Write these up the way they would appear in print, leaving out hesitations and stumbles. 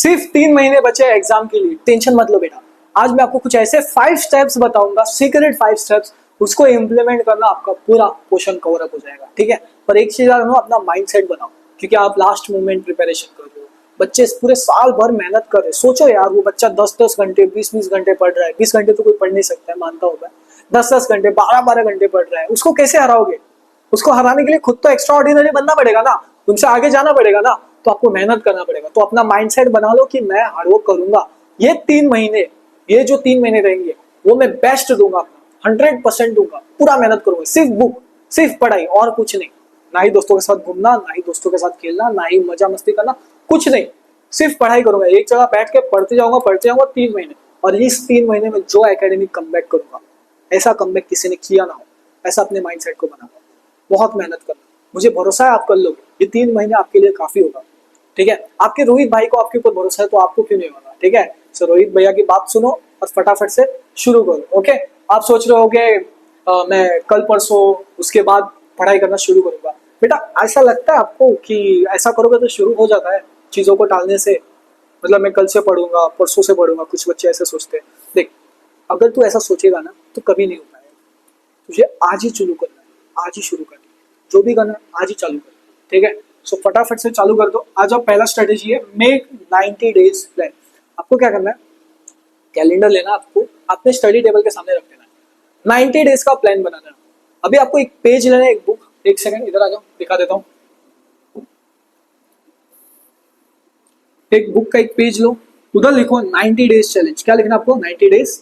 सिर्फ 3 महीने बचे हैं एग्जाम के लिए, टेंशन मत लो बेटा। आज मैं आपको कुछ ऐसे 5 स्टेप्स बताऊंगा, सीक्रेट 5 स्टेप्स, उसको इम्प्लीमेंट करना आपका पूरा पोर्शन कवर अप हो जाएगा, ठीक है। पर एक चीज जानो, अपना माइंडसेट बनाओ, क्योंकि आप लास्ट मोमेंट प्रिपरेशन कर रहे हो। बच्चे पूरे साल भर मेहनत कर रहे हैं। सोचो यार, वो बच्चा 10-10 घंटे 20-20 घंटे पढ़ रहा है। 20 घंटे तो कोई पढ़ नहीं सकता है, मानता होगा। 10-10 घंटे 12-12 घंटे पढ़ रहा है, उसको कैसे हराओगे? उसको हराने के लिए खुद तो एक्स्ट्रा ऑर्डिनरी बनना पड़ेगा ना, उनसे आगे जाना पड़ेगा ना। तो आपको मेहनत करना पड़ेगा। तो अपना माइंडसेट बना लो कि मैं हार्डवर्क करूंगा। ये 3 महीने, ये जो 3 महीने रहेंगे वो मैं बेस्ट दूंगा, 100% दूंगा, पूरा मेहनत करूंगा। सिर्फ बुक, सिर्फ पढ़ाई, और कुछ नहीं। ना ही दोस्तों के साथ घूमना, ना ही दोस्तों के साथ खेलना, ना ही मजा मस्ती करना, कुछ नहीं। सिर्फ पढ़ाई करूंगा, एक जगह बैठ के पढ़ते जाऊंगा 3 महीने। और इस 3 महीने में जो एकेडमिक कमबैक करूंगा, ऐसा कमबैक किसी ने किया ना हो, ऐसा अपने माइंडसेट को बनाना। बहुत मेहनत करना, मुझे भरोसा है आप कर लोगे। ये 3 महीने आपके लिए काफी होगा, ठीक है। आपके रोहित भाई को आपके ऊपर भरोसा है, तो आपको क्यों नहीं होगा, ठीक है। सो रोहित भैया की बात सुनो और फटाफट से शुरू करो, ओके। आप सोच रहे होगे मैं कल परसों उसके बाद पढ़ाई करना शुरू करूंगा। बेटा ऐसा लगता है आपको कि ऐसा करोगे तो शुरू हो जाता है चीजों को टालने से? मतलब मैं कल से पढ़ूंगा, परसों से पढ़ूंगा, कुछ बच्चे ऐसे सोचते हैं। देख, अगर तू ऐसा सोचेगा ना तो कभी नहीं हो पाएगा। तुझे आज ही शुरू करना है, आज ही शुरू करना है। जो भी करना है आज ही चालू कर, ठीक है। सो फटाफट से चालू कर दो। आज आप पहला स्ट्रेटेजी है, मेक 90 डेज प्लान। आपको क्या करना है, कैलेंडर लेना, आपको अपने स्टडी टेबल के सामने रख देना है, 90 डेज का प्लान बनाना है। अभी आपको एक पेज लेना है, एक बुक। एक सेकंड इधर आ जाओ, दिखा देता हूँ। एक बुक का एक पेज लो, उधर लिखो 90 डेज चैलेंज। क्या लिखना आपको? 90 डेज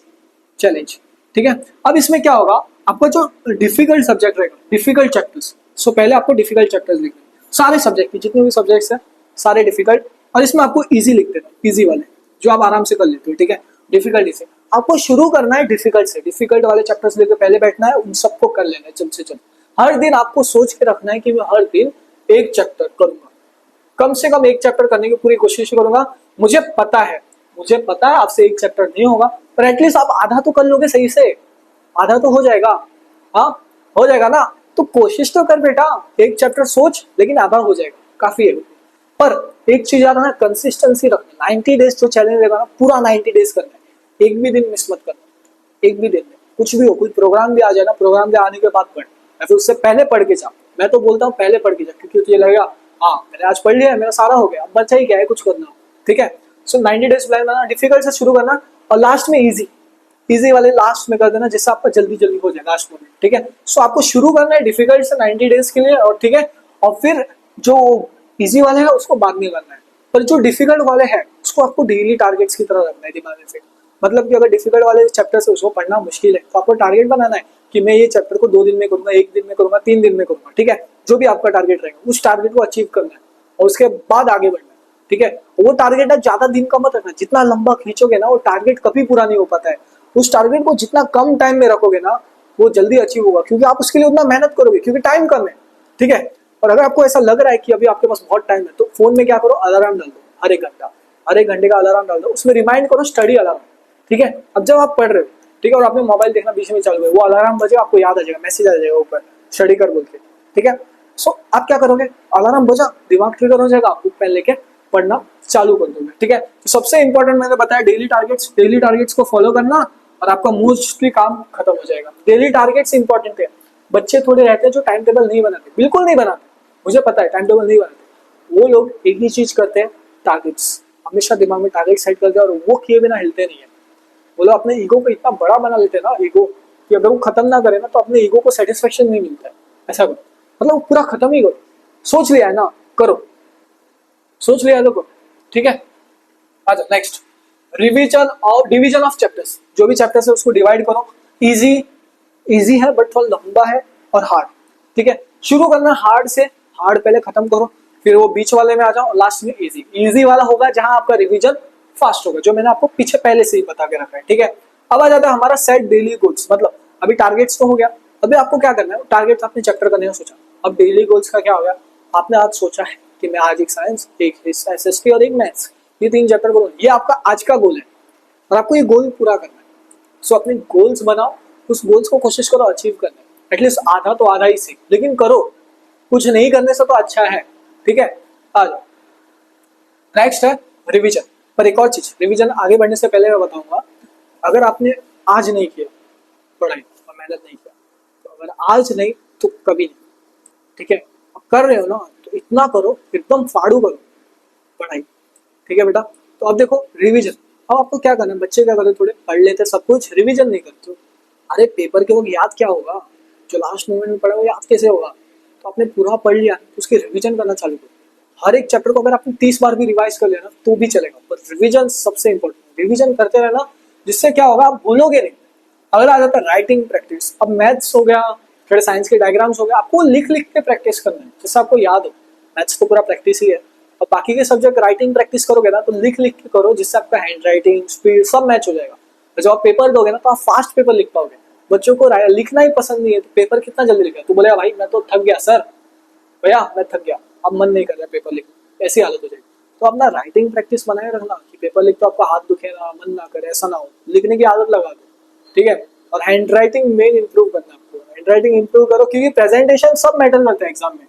चैलेंज, ठीक है। अब इसमें क्या होगा, आपका जो डिफिकल्ट सब्जेक्ट रहेगा, डिफिकल्ट चैप्टर्स। सो पहले आपको डिफिकल्ट चैप्टर्स लिखने, सारे सब्जेक्ट के जितने भी सब्जेक्ट्स हैं सारे डिफिकल्ट। और इसमें आपको इजी लिख देना, इजी वाले जो आप आराम से कर लेते हो, ठीक है। डिफिकल्ट इसे आपको शुरू करना है डिफिकल्ट से। डिफिकल्ट वाले चैप्टर्स लेकर पहले बैठना है, उन सबको कर लेना है जल्द से जल्द। हर दिन आपको सोच के रखना है कि मैं हर दिन एक चैप्टर करूंगा, कम से कम एक चैप्टर करने की पूरी कोशिश करूंगा। मुझे पता है आपसे एक चैप्टर नहीं होगा, पर एटलीस्ट आप आधा तो कर लोगे सही से, आधा तो हो जाएगा। हाँ, हो जाएगा ना। तो कोशिश तो कर बेटा, एक चैप्टर सोच, लेकिन आधा हो जाएगा, काफी है। पर एक चीज याद रखना, कंसिस्टेंसी रखना। 90 डेज जो चैलेंज रहेगा ना, पूरा 90 डेज करना है। एक भी दिन मिस मत करना, एक भी दिन में कुछ भी हो, कोई प्रोग्राम भी आ जाए ना, प्रोग्राम भी आने के बाद पढ़, या फिर उससे पहले पढ़ के जा। मैं तो बोलता हूँ पहले पढ़ के जा, क्योंकि तुझे लगेगा हाँ मैंने आज पढ़ लिया, मेरा सारा हो गया, अब बच्चा ही क्या है कुछ करना, ठीक है। सो 90 डेज प्लान बनाना, डिफिकल्ट से शुरू करना, और लास्ट में इजी वाले लास्ट में कर देना, जिससे आपका जल्दी हो जाए लास्ट मोमेंट, ठीक है। सो आपको शुरू करना है डिफिकल्ट से 90 डेज के लिए, और ठीक है। और फिर जो इजी वाले है उसको बाद में करना है, पर जो डिफिकल्ट वाले हैं उसको आपको डेली टारगेट्स की तरह रखना है दिमाग में से। मतलब कि अगर डिफिकल्ट वाले चैप्टर से उसको पढ़ना मुश्किल है, तो आपको टारगेट बनाना है कि मैं ये चैप्टर को 2 दिन में करूंगा, 1 दिन में करूंगा, 3 दिन में करूंगा, ठीक है। जो भी आपका टारगेट रहेगा उस टारगेट को अचीव करना है, और उसके बाद आगे बढ़ना है, ठीक है। वो टारगेट ना ज्यादा दिन का मत रखना, जितना लंबा खींचोगे ना वो टारगेट कभी पूरा नहीं हो पाता है। उस टारगेट को जितना कम टाइम में रखोगे ना, वो जल्दी अचीव होगा, क्योंकि आप उसके लिए उतना मेहनत करोगे, क्योंकि टाइम कम है, ठीक है। और अगर आपको ऐसा लग रहा है कि अभी आपके पास बहुत टाइम है, तो फोन में क्या करो, अलार्म डाल दो, हर एक घंटे का अलार्म डाल दो, उसमें रिमाइंड करो स्टडी अलार्म, ठीक है। अब जब आप पढ़ रहे हो, ठीक है, और आपने मोबाइल देखना बीच में चालू है, वो अलार्म बजे आपको याद आ जाएगा, मैसेज आ जाएगा ऊपर स्टडी कर बोल के, ठीक है। सो आप क्या करोगे, अलार्म बजा, दिमाग ट्रिगर हो जाएगा, आप बुक पेन लेके पढ़ना चालू कर दोगे, ठीक है। तो सबसे इंपॉर्टेंट मैंने बताया डेली टारगेट्स को फॉलो करना, और आपका मोस्टली काम खत्म हो जाएगा। डेली टारगेट्स इंपॉर्टेंट है। बच्चे थोड़े रहते हैं जो टाइम टेबल नहीं बनाते, बिल्कुल नहीं बनाते, मुझे पता है टाइम टेबल नहीं बनाते। वो लोग एक ही चीज करते हैं, टारगेट्स, हमेशा दिमाग में टारगेट सेट करते हैं, और वो किए बिना हिलते नहीं है। वो लोग अपने ईगो को इतना बड़ा बना लेते हैं ना, ईगो, कि अगर वो खत्म ना करे ना तो अपने ईगो को सेटिस्फेक्शन नहीं मिलता है। ऐसा करो, मतलब पूरा खत्म ही करो। सोच लिया है ना, करो, सोच लिया है तो करो, ठीक है। अच्छा नेक्स्ट, रिवीजन और डिवीजन ऑफ चैप्टर्स। जो भी चैप्टर्स है उसको डिवाइड करो। इजी है बट थोड़ा लंबा है, और हार्ड, ठीक है। शुरू करना हार्ड से, हार्ड पहले खत्म करो, फिर वो बीच वाले में आ जाओ, लास्ट में इजी वाला होगा जहां आपका रिवीजन फास्ट होगा, जो मैंने आपको पीछे पहले से ही बता के रखा है, ठीक है। अब आ जाता है हमारा सेट डेली गोल्स। मतलब अभी टारगेट्स तो हो गया, अभी आपको क्या करना है, टारगेट्स आपने चैप्टर करने का सोचा, अब डेली गोल्स का क्या हो गया, आपने आज सोचा है कि मैं आज एक साइंस, एक एसएसटी और एक मैथ्स, ये 3 चैप्टर करूँ। ये आपका आज का गोल है, और आपको ये गोल पूरा करना है। सो अपने गोल्स बनाओ, उस गोल्स को कोशिश करो अचीव करने, एटलीस्ट आधा तो आधा ही सीख, लेकिन करो, कुछ नहीं करने से तो अच्छा है, ठीक है। आ जाओ, नेक्स्ट है रिवीजन। पर एक और चीज, रिवीजन आगे बढ़ने से पहले मैं बताऊंगा, अगर आपने आज नहीं किया पढ़ाई और मेहनत नहीं किया, तो अगर आज नहीं तो कभी नहीं, ठीक है। अब कर रहे हो ना तो इतना करो, एकदम फाड़ू करो पढ़ाई, ठीक है बेटा। तो अब देखो रिवीजन, अब आपको क्या करना है, बच्चे क्या करते थोड़े पढ़ लेते सब कुछ, रिवीजन नहीं करते हो। अरे पेपर के वक्त याद क्या होगा, जो लास्ट मोमेंट में पढ़ा वो याद कैसे होगा। तो आपने पूरा पढ़ लिया तो उसकी रिवीजन करना चालू करो। हर एक चैप्टर को अगर आपने 30 बार भी रिवाइज कर लिया ना तो भी चलेगा, पर रिवीजन सबसे इंपॉर्टेंट, रिवीजन करते रहना, जिससे क्या होगा आप भूलोगे नहीं। अगर आ जाता है राइटिंग प्रैक्टिस, अब मैथ्स हो गया, थोड़े साइंस के डायग्राम्स हो गया, आपको लिख लिख के प्रैक्टिस करना है जिससे आपको याद हो। मैथ्स तो पूरा प्रैक्टिस ही है, और बाकी के सब्जेक्ट राइटिंग प्रैक्टिस करोगे ना तो लिख लिख के करो, जिससे आपका हैंड राइटिंग स्पीड सब मैच हो जाएगा। और जब आप पेपर दोगे ना तो आप फास्ट पेपर लिख पाओगे। बच्चों को लिखना ही पसंद नहीं है तो पेपर कितना जल्दी लिखेगा। तो बोलेगा भाई मैं तो थक गया सर, भैया मैं थक गया, अब मन नहीं कर रहा पेपर लिखने, ऐसी हालत हो जाएगी। तो अपना राइटिंग प्रैक्टिस बनाए रखना कि पेपर लिखते आपका हाथ दुखे ना, मन ना करे, ऐसा ना हो, लिखने की आदत लगा दो, ठीक है। और हैंड राइटिंग मेन इंप्रूव करना है आपको, हैंड राइटिंग इंप्रूव करो, क्योंकि प्रेजेंटेशन सब मैटर करता है एग्जाम में।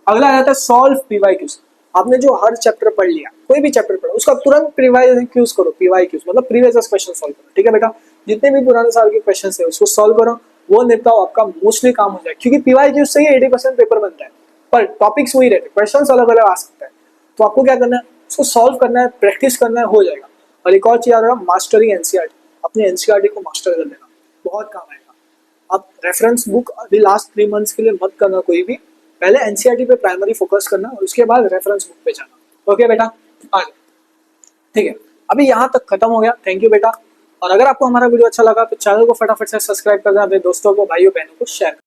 अगला आ जाता है सॉल्व पीवाईक्यूज। आपने जो हर चैप्टर पढ़ लिया, कोई भी चैप्टर पढ़ा, उसका तुरंत पीवाईक्यूज करो, पीवाईक्यूज मतलब प्रीवियस क्वेश्चन सॉल्व करो, ठीक है बेटा। जितने भी पुराने साल के क्वेश्चन है उसको सॉल्व करो, वो निपटाओ, आपका मोस्टली काम हो जाए, क्योंकि पीवाईक्यूज से ही 80% पेपर बनता है, पर टॉपिक्स वही रहते हैं, क्वेश्चन अलग अलग आ सकता है। तो आपको क्या करना है, उसको सॉल्व करना है, प्रैक्टिस करना है, हो जाएगा। और एक और चीज आ रहा है मास्टरिंग एनसीईआरटी, अपने एनसीईआरटी को मास्टर कर लेना, बहुत काम आएगा। अब रेफरेंस बुक अभी लास्ट 3 मंथ्स के लिए मत करना कोई भी, पहले एनसीईआरटी पे प्राइमरी फोकस करना और उसके बाद रेफरेंस बुक पे जाना। ओके बेटा, आ जाओ, ठीक है। अभी यहाँ तक खत्म हो गया, थैंक यू बेटा। और अगर आपको हमारा वीडियो अच्छा लगा तो चैनल को फटाफट से सब्सक्राइब कर देना, अपने दोस्तों को, भाइयों बहनों को शेयर